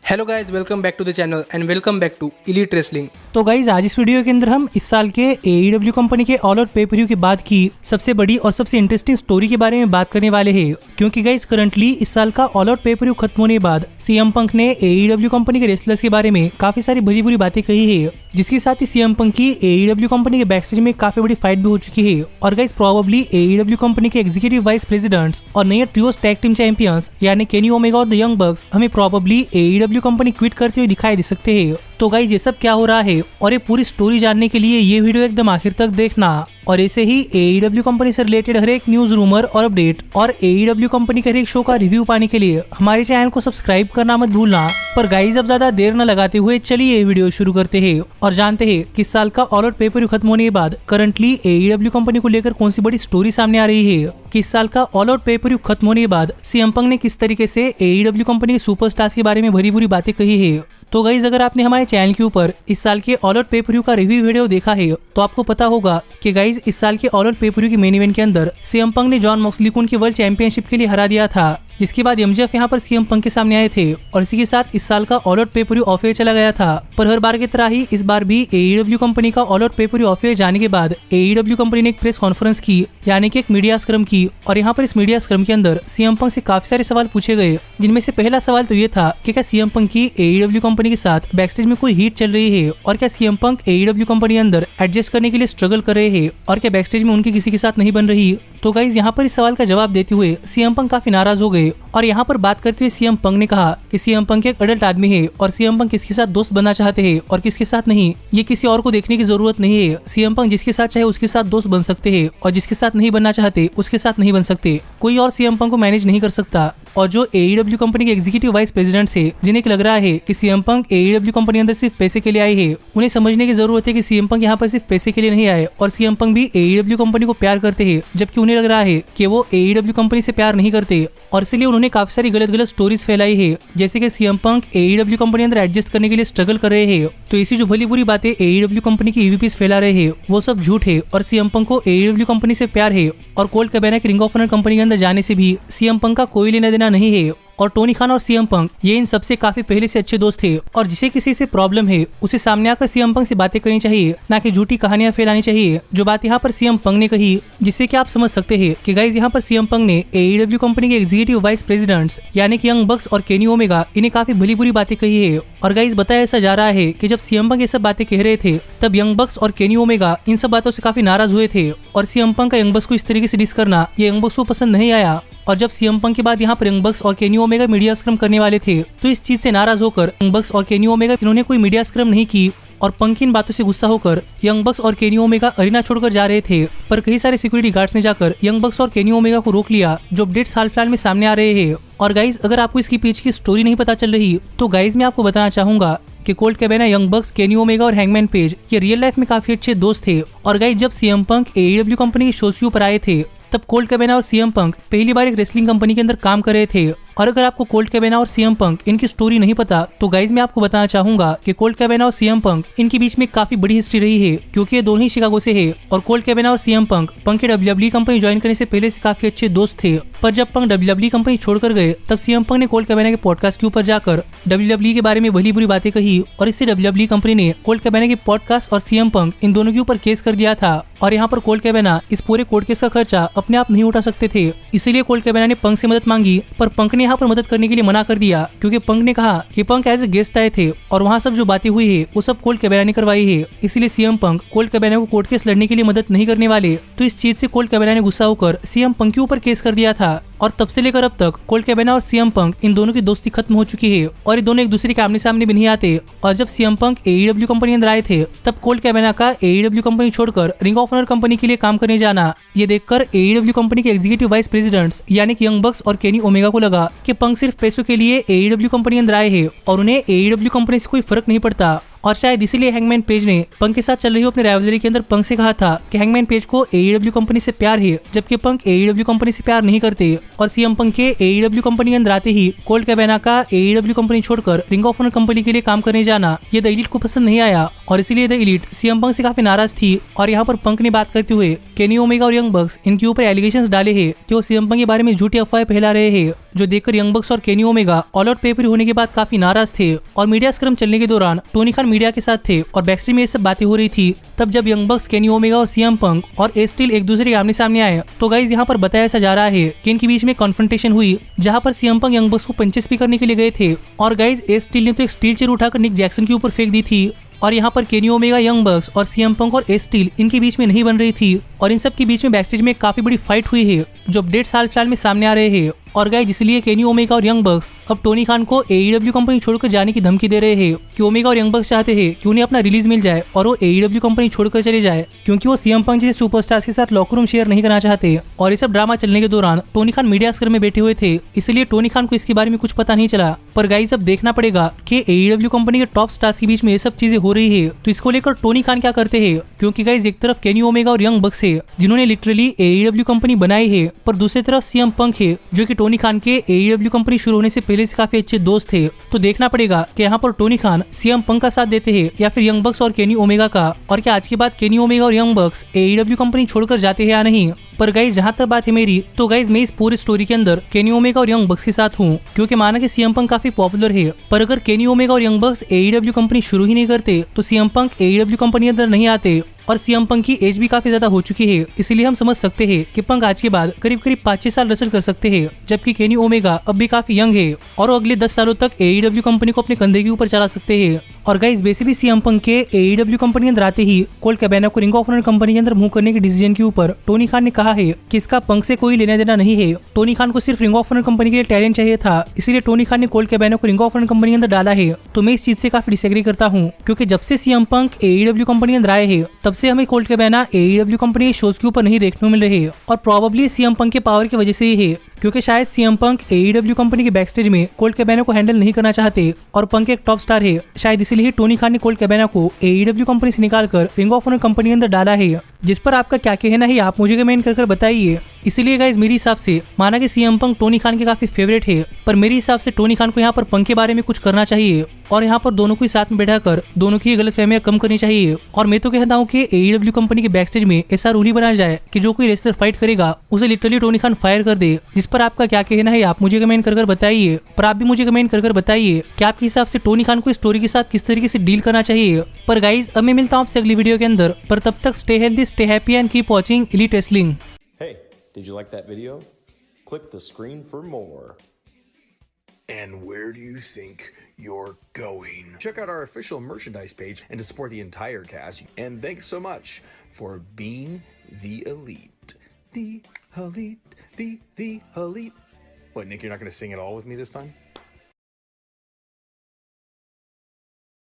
Hello guys, welcome back to the channel and welcome back to elite wrestling. तो guys आज इस video के अंदर हम इस साल के AEW कंपनी के ऑल आउट पे पर व्यू के बाद की सबसे बड़ी और सबसे इंटरेस्टिंग स्टोरी के बारे में बात करने वाले हैं, क्योंकि गाइज करंटली इस साल का ऑल आउट पे पर व्यू खत्म होने के बाद CM पंक ने AEW कंपनी के रेसलर्स के बारे में काफी सारी भली बुरी बातें कही है, जिसके साथ ही CM पंक की AEW कंपनी के बैकस्टेज में काफी बड़ी फाइट भी हो चुकी है। और गाइज प्रोबेबली AEW कंपनी के एग्जीक्यूटिव वाइस प्रेसिडेंट्स और नए ट्रियोस टैग टीम चैंपियंस यानी केनी ओमेगा और द यंग बक्स हमें प्रोबेबली AEW कंपनी क्विट करते हुए दिखाई दे सकते हैं। तो गाइज ये सब क्या हो रहा है और ये पूरी स्टोरी जानने के लिए ये वीडियो एकदम आखिर तक देखना। और ऐसे ही AEW कंपनी से रिलेटेड हर एक न्यूज, रूमर और अपडेट और AEW कंपनी के हर एक शो का रिव्यू पाने के लिए हमारे चैनल को सब्सक्राइब करना मत भूलना। पर गाइज अब ज्यादा देर न लगाते हुए चलिए वीडियो शुरू करते हैं और जानते हैं कि इस साल का ऑल आउट पे पर व्यू खत्म होने के बाद करंटली AEW कंपनी को लेकर कौन सी बड़ी स्टोरी सामने आ रही है, कि इस साल का ऑल आउट पे पर व्यू खत्म होने के बाद CM पंक ने किस तरीके से AEW कंपनी के सुपरस्टार्स के बारे में भरी बुरी बातें कही है। तो गाइज अगर आपने हमारे चैनल के ऊपर इस साल के ऑल आउट पे पर व्यू का रिव्यू वीडियो देखा है तो आपको पता होगा कि गाइज इस साल के ऑल आउट पे पर व्यू के मेन इवेंट के अंदर CM पंक ने जॉन मॉक्सली को उनकी वर्ल्ड चैंपियनशिप के लिए हरा दिया था, जिसके बाद MJF यहाँ पर CM पंक के सामने आए थे और इसी के साथ इस साल का ऑल आउट पे पर व्यू ऑफ एयर चला गया था। पर हर बार की तरह ही इस बार भी AEW कंपनी का ऑल आउट पे पर व्यू ऑफ एयर जाने के बाद AEW कंपनी ने एक प्रेस कॉन्फ्रेंस की, यानी कि एक मीडिया स्क्रम की। और यहाँ पर इस मीडिया स्क्रम के अंदर CM पंक से काफी सारे सवाल पूछे गए, जिनमें से पहला सवाल तो ये था कि क्या CM पंक की AEW कंपनी के साथ बैकस्टेज में कोई हीट चल रही है और क्या CM पंक AEW कंपनी के अंदर एडजस्ट करने के लिए स्ट्रगल कर रहे हैं और क्या बैकस्टेज में उनकी किसी के साथ नहीं बन रही। तो गाइज यहाँ पर इस सवाल का जवाब देते हुए CM पंक काफी नाराज हो गए और यहाँ पर बात करते हुए CM पंक ने कहा कि CM पंक एक अडल्ट आदमी है और CM पंक किसके साथ दोस्त बनना चाहते हैं और किसके साथ नहीं, ये किसी और को देखने की जरूरत नहीं है। CM पंक जिसके साथ चाहे उसके साथ दोस्त बन सकते हैं और जिसके साथ नहीं बनना चाहते उसके साथ नहीं बन सकते। कोई और CM पंक को मैनेज नहीं कर सकता। और जो AEW कंपनी के एग्जीक्यूटिव वाइस प्रेसिडेंट है, जिन्हें लग रहा है कि CM पंक AEW कंपनी अंदर सिर्फ पैसे के लिए आए हैं, उन्हें समझने की जरूरत है कि CM पंक यहाँ पर सिर्फ पैसे के लिए नहीं आए और CM पंक भी AEW कंपनी को प्यार करते हैं, जबकि उन्हें लग रहा है कि वो AEW कंपनी से प्यार नहीं करते। और इसलिए उन्होंने काफी सारी गलत गलत स्टोरीज फैलाई है, जैसे कि CM पंक AEW कंपनी अंदर एडजस्ट करने के लिए स्ट्रगल कर रहे हैं। तो इसी जो भली बुरी बातें AEW कंपनी की EVPs फैला रहे हैं वो सब झूठ है और CM पंक को AEW कंपनी से प्यार है। और कोल्ट कैबाना की रिंग ऑफ ऑनर कंपनी के अंदर जाने से भी CM पंक का कोई लेना देना नहीं है। और टोनी खान और CM पंक ये इन सबसे काफी पहले से अच्छे दोस्त थे और जिसे किसी से प्रॉब्लम है उसे सामने आकर CM पंक से बातें करनी चाहिए, ना कि झूठी कहानियां फैलानी चाहिए। जो बात यहाँ पर CM पंक ने कही, जिससे कि आप समझ सकते हैं कि गाइज यहाँ पर CM पंक ने AEW कंपनी के एग्जीक्यूटिव वाइस प्रेसिडेंट्स यानी कि यंग बक्स और केनी ओमेगा इन्हें काफी भली बुरी बातें कही है। और गाइज बताया ऐसा जा रहा है कि जब CM पंक ये सब बातें कह रहे थे तब यंग बक्स और केनी ओमेगा इन सब बातों से काफी नाराज हुए थे और CM पंक का यंग बक्स को इस तरीके से डिस करना ये यंग बक्स को पसंद नहीं आया। और जब CM पंक के बाद यहाँ पर यंग बक्स और केनी ओमेगा मीडिया स्क्रम करने वाले थे तो इस चीज से नाराज होकर यंग बक्स और केनी ओमेगा इन्होंने कोई मीडिया स्क्रम नहीं की और पंक की इन बातों से गुस्सा होकर यंग बक्स और केनी ओमेगा अरीना छोड़कर जा रहे थे। पर कई सारे सिक्योरिटी गार्ड्स ने जाकर यंग बक्स और केनी ओमेगा को रोक लिया, जो अपडेट्स हाल फिलहाल में सामने आ रहे हैं। और गाइज अगर आपको इसकी पीछे की स्टोरी नहीं पता चल रही तो गाइज मैं आपको बताना चाहूंगा कि कोल्ट कैबाना, यंग बक्स, केनी ओमेगा और हैंगमैन पेज ये रियल लाइफ में काफी अच्छे दोस्त थे। और गाइज जब CM पंक AEW कंपनी के शोज के ऊपर आए थे तब कोल्ट कैबाना और CM पंक पहली बार एक रेसलिंग कंपनी के अंदर काम कर रहे थे। और अगर आपको कोल्ट कैबाना और CM पंक इनकी स्टोरी नहीं पता तो गाइज मैं आपको बताना चाहूंगा कि कोल्ट कैबाना और CM पंक इनके बीच में काफी बड़ी हिस्ट्री रही है, क्योंकि ये दोनों ही शिकागो से है। और कोल्ट कैबाना और CM पंक के WWE कंपनी ज्वाइन करने से पहले से काफी अच्छे दोस्त थे। पर जब पंक WWE कंपनी छोड़कर गए तब CM पंक ने कोल्ट कैबाना के पॉडकास्ट के ऊपर जाकर WWE के बारे में भली बुरी बातें कही और इससे WWE कंपनी ने कोल्ट कैबाना के पॉडकास्ट और CM पंक इन दोनों के ऊपर केस कर दिया था। और यहाँ पर कोल्ट कैबाना इस पूरे कोर्ट केस का खर्चा अपने आप नहीं उठा सकते थे, इसीलिए कोल्ट कैबाना ने पंक से मदद मांगी। पर पंक ने यहाँ पर मदद करने के लिए मना कर दिया, क्योंकि पंक ने कहा कि पंक एज ए गेस्ट आए थे और वहाँ सब जो बातें हुई है वो सब कोल्ट कैबाना ने करवाई है, इसलिए CM पंक कोल्ट कैबाना को कोर्ट केस लड़ने के लिए मदद नहीं करने वाले। तो इस चीज से कोल्ट कैबाना ने गुस्सा होकर CM पंक के ऊपर केस कर दिया था। और तब से लेकर अब तक कोल्ट कैबाना और CM पंक इन दोनों की दोस्ती खत्म हो चुकी है और ये दोनों एक दूसरे के आमने सामने भी नहीं आते। और जब CM पंक AEW कंपनी अंदर आए थे तब कोल्ट कैबाना का AEW कंपनी छोड़कर रिंग ऑफ ऑनर कंपनी के लिए काम करने जाना ये देखकर AEW कंपनी के एग्जीक्यूटिव वाइस प्रेसिडेंट्स यानी कि यंग बक्स और केनी ओमेगा को लगा कि पंक सिर्फ पैसों के लिए AEW कंपनी अंदर आए हैं और उन्हें AEW कंपनी से कोई फर्क नहीं पड़ता। और शायद इसीलिए हैंगमैन पेज ने पंक के साथ चल रही अपने राइवलरी के अंदर पंक से कहा था कि हैंगमैन पेज को AEW कंपनी से प्यार है, जबकि पंक AEW कंपनी से प्यार नहीं करते। और सीएम पंक के AEW कंपनी के अंदर आते ही कोल्ट कैबाना का AEW कंपनी छोड़कर रिंग ऑफ ऑनर कंपनी के लिए काम करने जाना ये द एलीट को पसंद नहीं आया और इसीलिए द एलीट सीएम पंक से काफी नाराज थी। और यहाँ पर पंक ने बात करते हुए केनी ओमेगा और यंग बक्स इनके ऊपर एलिगेशंस डाले हैं कि वो सीएम पंक के बारे में झूठी अफवाहें फैला रहे हैं, जो देखकर यंग बक्स और Kenny Omega all out paper होने के बाद काफी नाराज थे। और मीडिया स्क्रम चलने के दौरान टोनी खान मीडिया के साथ थे और बैकस्टेज में ये सब बातें हो रही थी। तब जब यंग बक्स, केनी ओमेगा और सीएम पंक और ए स्टील एक दूसरे के आमने सामने आए तो गाइज यहाँ पर बताया ऐसा जा रहा है कि इनके बीच में कॉन्फ्रंटेशन हुई, जहाँ पर सीएम पंक यंग बक्स को पंचेस भी करने के लिए गए थे। और गाइज ए स्टील ने तो एक स्टील चेयर उठाकर निक जैक्सन के ऊपर फेंक दी थी। और यहाँ पर केनी ओमेगा, यंग बक्स और सीएम पंक और ए स्टील इनके बीच में नहीं बन रही थी और इन सब के बीच में बैकस्टेज में काफी बड़ी फाइट हुई है, जो अपडेट हाल फिलहाल में सामने आ रहे हैं। और गाइस इसलिए केनी ओमेगा और यंग बक्स अब टोनी खान को AEW कंपनी छोड़कर जाने की धमकी दे रहे हैं कि ओमेगा और यंग बक्स चाहते हैं कि उन्हें अपना रिलीज मिल जाए और वो AEW कंपनी छोड़कर चले जाए, क्योंकि वो सीएम पंक जैसे सुपरस्टार्स के साथ लॉकर रूम शेयर नहीं करना चाहते। और ये सब ड्रामा चलने के दौरान टोनी खान मीडिया स्क्रीन में बैठे हुए थे, इसलिए टोनी खान को इसके बारे में कुछ पता नहीं चला। पर गाइस अब देखना पड़ेगा कि AEW कंपनी के टॉप स्टार्स के बीच में ये सब चीजें हो रही है तो इसको लेकर टोनी खान क्या करते हैं, क्योंकि गाइस एक तरफ केनी ओमेगा और यंग बक्स है जिन्होंने लिटरली AEW कंपनी बनाई है, पर दूसरी तरफ सीएम पंक है जो कि टोनी खान के AEW कंपनी शुरू होने से पहले से काफी अच्छे दोस्त थे। तो देखना पड़ेगा कि यहाँ पर टोनी खान सीएम पंक का साथ देते हैं या फिर यंग बक्स और केनी ओमेगा का, और क्या आज के बाद केनी ओमेगा और यंग बक्स AEW कंपनी छोड़कर जाते हैं या नहीं। पर गाइज जहाँ तक बात है मेरी, तो गाइज मैं इस पूरी स्टोरी के अंदर केनी ओमेगा और यंग बक्स के साथ हूँ, क्योंकि माना कि सीएम पंक काफी पॉपुलर है, पर अगर केनी ओमेगा और यंग बक्स AEW कंपनी शुरू ही नहीं करते तो सीएम पंक AEW कंपनी अंदर नहीं आते। और सीएम पंक की एज भी काफी ज्यादा हो चुकी है, इसलिए हम समझ सकते हैं कि पंक आज के बाद करीब करीब 5-6 साल रेसल कर सकते हैं, जबकि केनी ओमेगा अब भी काफी यंग है और वो अगले 10 सालों तक AEW कंपनी को अपने कंधे के ऊपर चला सकते हैं। और गाइस वैसे भी सीएम पंक के AEW कंपनी के अंदर आते ही कोल्ट कैबाना को रिंग ऑफ ऑनर कंपनी के अंदर मूव करने के डिसीजन के ऊपर टोनी खान ने कहा है कि इसका पंक से कोई लेना देना नहीं है। टोनी खान को सिर्फ रिंग ऑफ ऑनर कंपनी के लिए टैलेंट चाहिए था, इसीलिए टोनी खान ने कोल्ट कैबाना को रिंग ऑफ ऑनर कंपनी के अंदर डाला है। तो मैं इस चीज से काफी डिसएग्री करता हूँ, क्योंकि जब से सीएम पंक AEW कंपनी के अंदर आए हैं तब से हमें कोल्ट कैबाना AEW कंपनी के शोज के ऊपर नहीं देखने को मिल रहे हैं, और प्रोबेबली सीएम पंक के पावर की वजह से ही है, क्योंकि शायद सीएम पंक AEW कंपनी के बैकस्टेज में कोल्ट कैबाना को हैंडल नहीं करना चाहते और पंक एक टॉप स्टार है, शायद इसीलिए टोनी खान ने कोल्ट कैबाना को AEW कंपनी से निकालकर रिंग ऑफ ऑनर कंपनी के अंदर डाला है। जिस पर आपका क्या कहना है आप मुझे कमेंट कर बताइए। इसीलिए गाइज मेरे हिसाब से माना कि सीएम पंक टोनी खान के काफी फेवरेट है, पर मेरे हिसाब से टोनी खान को यहाँ पर पंक के बारे में कुछ करना चाहिए और यहाँ पर दोनों को ही साथ में बैठाकर दोनों की गलतफहमियां कम करनी चाहिए। और मैं तो कहता हूँ कि AEW कंपनी के बैकस्टेज में ऐसा रूल ही बनाया जाए कि जो कोई रेसलर फाइट करेगा उसे लिटरली टोनी खान फायर कर दे। जिस पर आपका क्या कहना है आप मुझे कमेंट कर बताइए। पर आप भी मुझे कमेंट कर बताइए कि आपके हिसाब से टोनी खान को स्टोरी के साथ किस तरीके से डील करना चाहिए। पर गाइज अब मैं मिलता हूँ आपसे अगली वीडियो के अंदर, पर तब तक stay healthy, stay happy and keep watching elite wrestling. Hey, did you like that video? Click the screen for more. And where do you think you're going? Check out our official merchandise page and to support the entire cast. And thanks so much for being the elite. The elite, the elite. What, Nick, you're not going to sing it all with me this time?